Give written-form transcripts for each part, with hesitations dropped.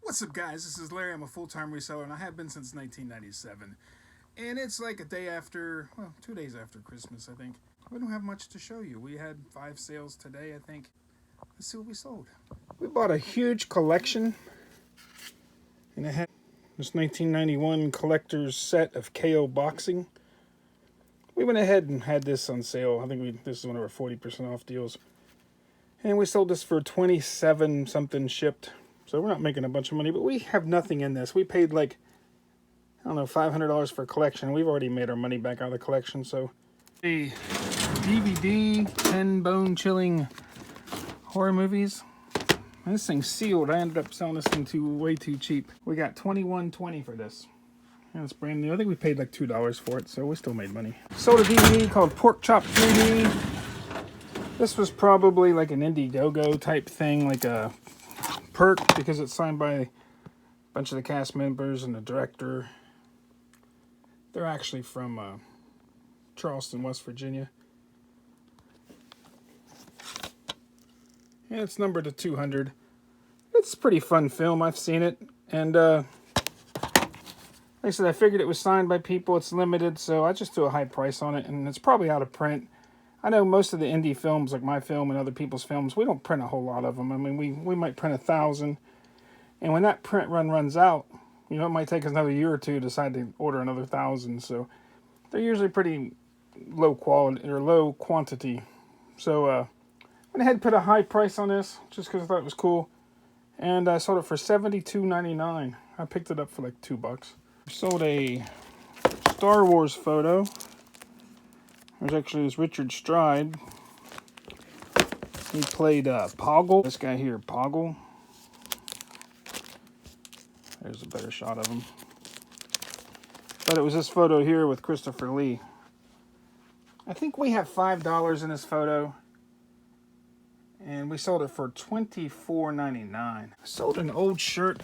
What's up, guys? This is Larry. I'm a full-time reseller, and I have been since 1997. And it's like a day after, well, 2 days after Christmas, I think. We don't have much to show you. We had 5 sales today, I think. Let's see what we sold. We bought a huge collection, and it had this 1991 collector's set of KO boxing. We went ahead and had this on sale. I think this is one of our 40% off deals. And we sold this for 27 something shipped. So we're not making a bunch of money, but we have nothing in this. We paid like, I don't know, $500 for a collection. We've already made our money back out of the collection. So a DVD, 10 bone-chilling horror movies. And this thing's sealed. I ended up selling this thing way too cheap. We got $21.20 for this. And it's brand new. I think we paid like $2 for it, so we still made money. Sold a DVD called Pork Chop 3D. This was probably like an Indiegogo type thing, like a perk, because it's signed by a bunch of the cast members and the director. They're actually from Charleston, West Virginia. Yeah, it's numbered to 200. It's a pretty fun film. I've seen it. And like I said, I figured it was signed by people. It's limited, so I just threw a high price on it. And it's probably out of print. I know most of the indie films, like my film and other people's films, we don't print a whole lot of them. I mean, we might print 1,000. And when that print run runs out, you know, it might take us another year or two to decide to order another 1,000. So they're usually pretty low quality or low quantity. So went ahead and put a high price on this just because I thought it was cool. And I sold it for $72.99. I picked it up for like $2. Sold a Star Wars photo. There's actually this Richard Stride. He played Poggle. This guy here, Poggle. There's a better shot of him. But it was this photo here with Christopher Lee. I think we have $5 in this photo. And we sold it for $24.99. Sold an old shirt.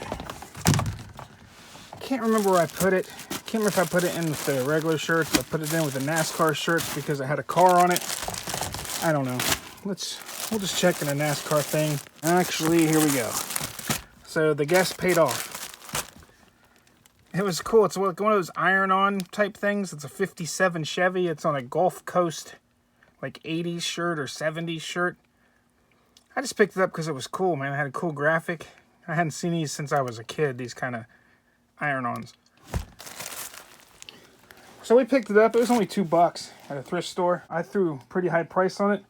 Can't remember where I put it. Can't remember if I put it in with the regular shirts. I put it in with the NASCAR shirts because it had a car on it. I don't know. We'll just check in the NASCAR thing. Actually, here we go. So the guess paid off. It was cool. It's like one of those iron-on type things. It's a 57 Chevy. It's on a Gulf Coast, like 80s shirt or 70s shirt. I just picked it up because it was cool, man. It had a cool graphic. I hadn't seen these since I was a kid, these kind of iron-ons. So we picked it up. It was only $2 at a thrift store. I threw a pretty high price on it.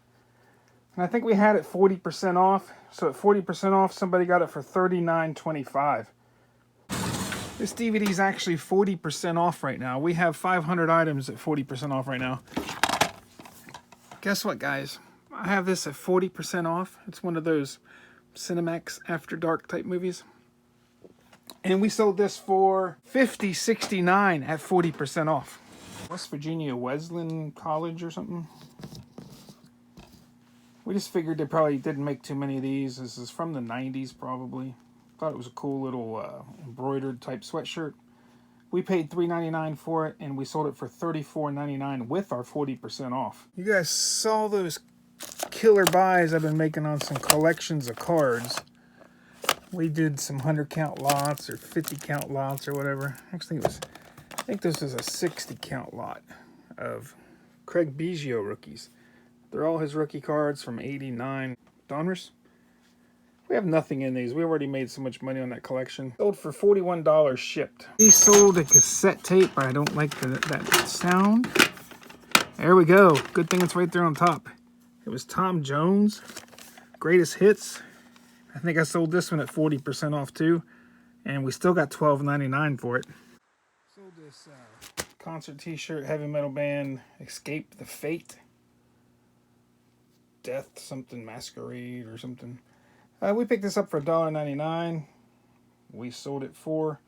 And I think we had it 40% off. So at 40% off, somebody got it for $39.25. This DVD is actually 40% off right now. We have 500 items at 40% off right now. Guess what, guys? I have this at 40% off. It's one of those Cinemax After Dark type movies. And we sold this for $50.69 at 40% off. West Virginia Wesleyan College or something. We just figured they probably didn't make too many of these. This is from the 90s probably. Thought it was a cool little embroidered type sweatshirt. We paid $3.99 for it, and we sold it for $34.99 with our 40% off. You guys saw those killer buys I've been making on some collections of cards. We did some 100 count lots or 50 count lots or whatever. Actually, I think this was a 60 count lot of Craig Biggio rookies. They're all his rookie cards from '89. Donruss. We have nothing in these. We already made so much money on that collection. Sold for $41 shipped. He sold a cassette tape, but I don't like that sound. There we go. Good thing it's right there on top. It was Tom Jones, Greatest Hits. I think I sold this one at 40% off too. And we still got $12.99 for it. Sold this concert t-shirt, heavy metal band, Escape the Fate. Death something Masquerade or something. We picked this up for $1.99. We sold it for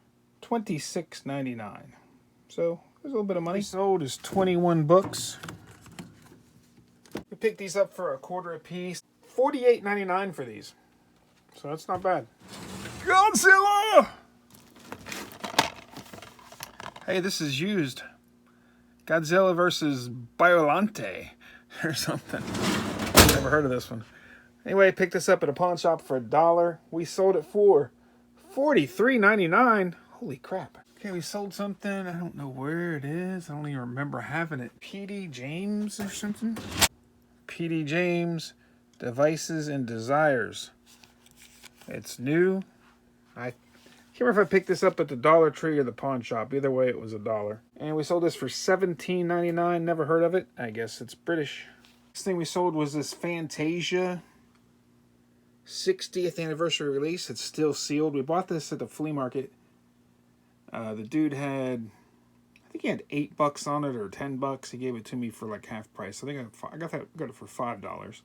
$26.99. So there's a little bit of money. We sold is 21 books. We picked these up for $0.25 a piece. $48.99 for these. So that's not bad. Godzilla! Hey, this is used. Godzilla versus Biolante or something. I've never heard of this one. Anyway, I picked this up at a pawn shop for $1. We sold it for $43.99. Holy crap. Okay, we sold something. I don't know where it is. I don't even remember having it. PD James or something? PD James, Devices and Desires. It's new. I can't remember if I picked this up at the Dollar Tree or the pawn shop. Either way, it was $1. And we sold this for $17.99. Never heard of it. I guess it's British. Next thing we sold was this Fantasia 60th anniversary release. It's still sealed. We bought this at the flea market. The dude had, I think he had $8 on it or $10. He gave it to me for like half price. I think I got it for $5.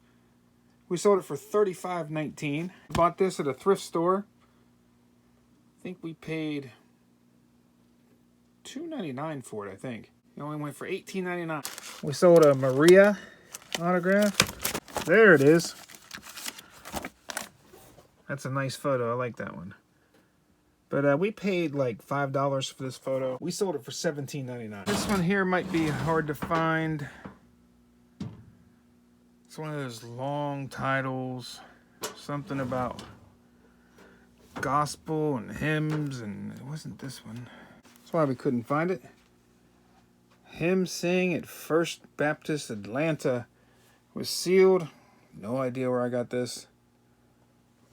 We sold it for $35.19. Bought this at a thrift store. I think we paid $2.99 for it, I think. It only went for $18.99. We sold a Maria autograph. There it is. That's a nice photo. I like that one. But we paid like $5 for this photo. We sold it for $17.99. This one here might be hard to find. It's one of those long titles. Something about gospel and hymns, and it wasn't this one. That's why we couldn't find it. Hymn Sing at First Baptist Atlanta was sealed. No idea where I got this,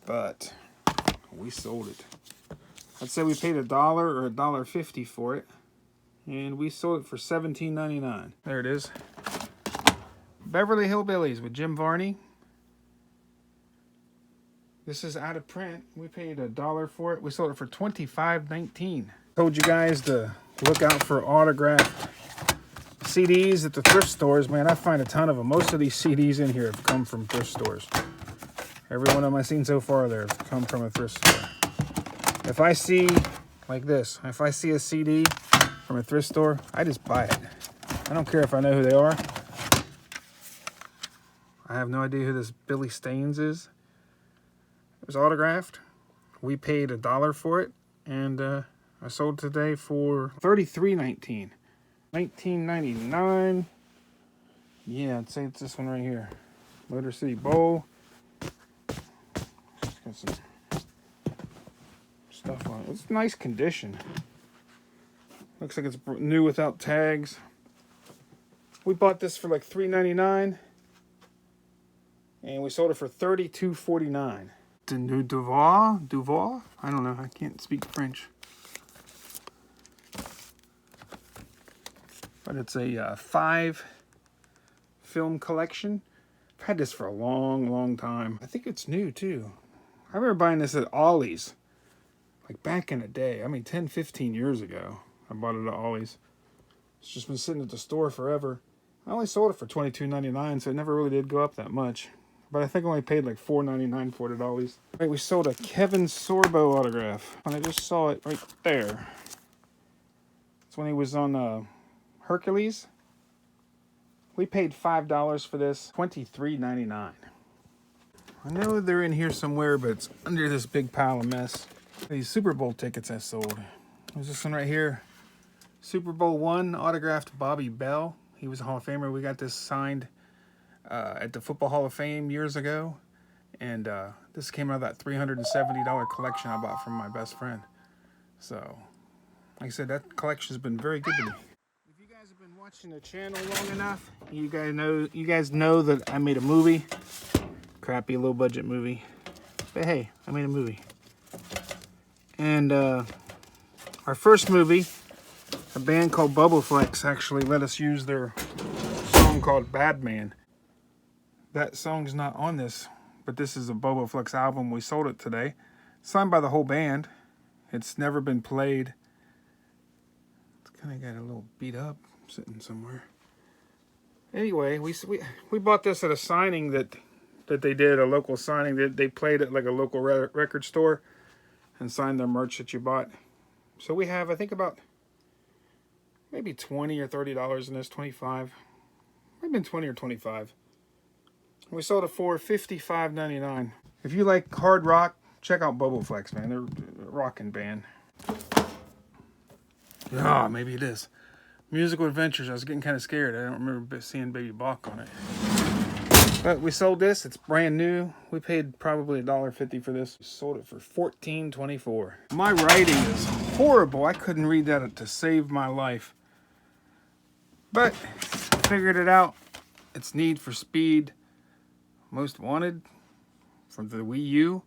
but we sold it. I'd say we paid $1 or $1.50 for it, and we sold it for $17.99. There it is. Beverly Hillbillies with Jim Varney. This is out of print. We paid $1 for it. We sold it for $25.19. Told you guys to look out for autographed CDs at the thrift stores. Man, I find a ton of them. Most of these CDs in here have come from thrift stores. Every one of them I've seen so far there have come from a thrift store. If I see, like this, if I see a CD from a thrift store, I just buy it. I don't care if I know who they are. I have no idea who this Billy Staines is. It was autographed. We paid $1 for it, and I sold today for $33.19. $19.99. Yeah, I'd say it's this one right here. Motor City Bowl. It's got some stuff on it. It's nice condition. Looks like it's new without tags. We bought this for like $3.99, and we sold it for $32.49. The new Duval? I don't know. I can't speak French. But it's a 5 film collection. I've had this for a long, long time. I think it's new too. I remember buying this at Ollie's. Like back in the day. I mean 10, 15 years ago. I bought it at Ollie's. It's just been sitting at the store forever. I only sold it for $22.99, so it never really did go up that much. But I think I only paid like $4.99 for it at Ollie's. Right, we sold a Kevin Sorbo autograph. And I just saw it right there. It's when he was on Hercules. We paid $5 for this. $23.99. I know they're in here somewhere, but it's under this big pile of mess. These Super Bowl tickets I sold. There's this one right here. Super Bowl I, autographed Bobby Bell. He was a Hall of Famer. We got this signed at the Football Hall of Fame years ago. And this came out of that $370 collection I bought from my best friend. So, like I said, that collection has been very good to me. If you guys have been watching the channel long enough, you guys know that I made a movie. Crappy low budget movie. But hey, I made a movie. And our first movie, a band called Bubbleflex actually let us use their song called Bad Man. That song's not on this, but this is a Bubbleflex album. We sold it today. Signed by the whole band. It's never been played. It's kind of got a little beat up sitting somewhere. Anyway, we bought this at a signing that they did, a local signing. They played at like a local record store and signed their merch that you bought. So we have, I think, about maybe $20 or $30 in this, 25. Might have been 20 or 25. We sold it for $55.99. If you like hard rock, check out Bubbleflex, man. They're a rockin' band. Ah, maybe it is. Musical Adventures. I was getting kind of scared. I don't remember seeing Baby Bach on it. But we sold this. It's brand new. We paid probably $1.50 for this. We sold it for $14.24. My writing is horrible. I couldn't read that to save my life. But figured it out. It's Need for Speed Most Wanted from the Wii U.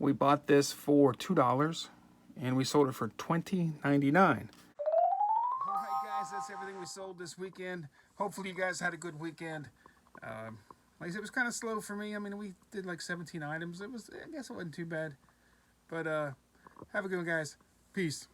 We bought this for $2 and we sold it for $20.99. Alright guys, that's everything we sold this weekend. Hopefully you guys had a good weekend. Like I said, it was kind of slow for me. I mean, we did like 17 items. I guess it wasn't too bad. But have a good one, guys. Peace.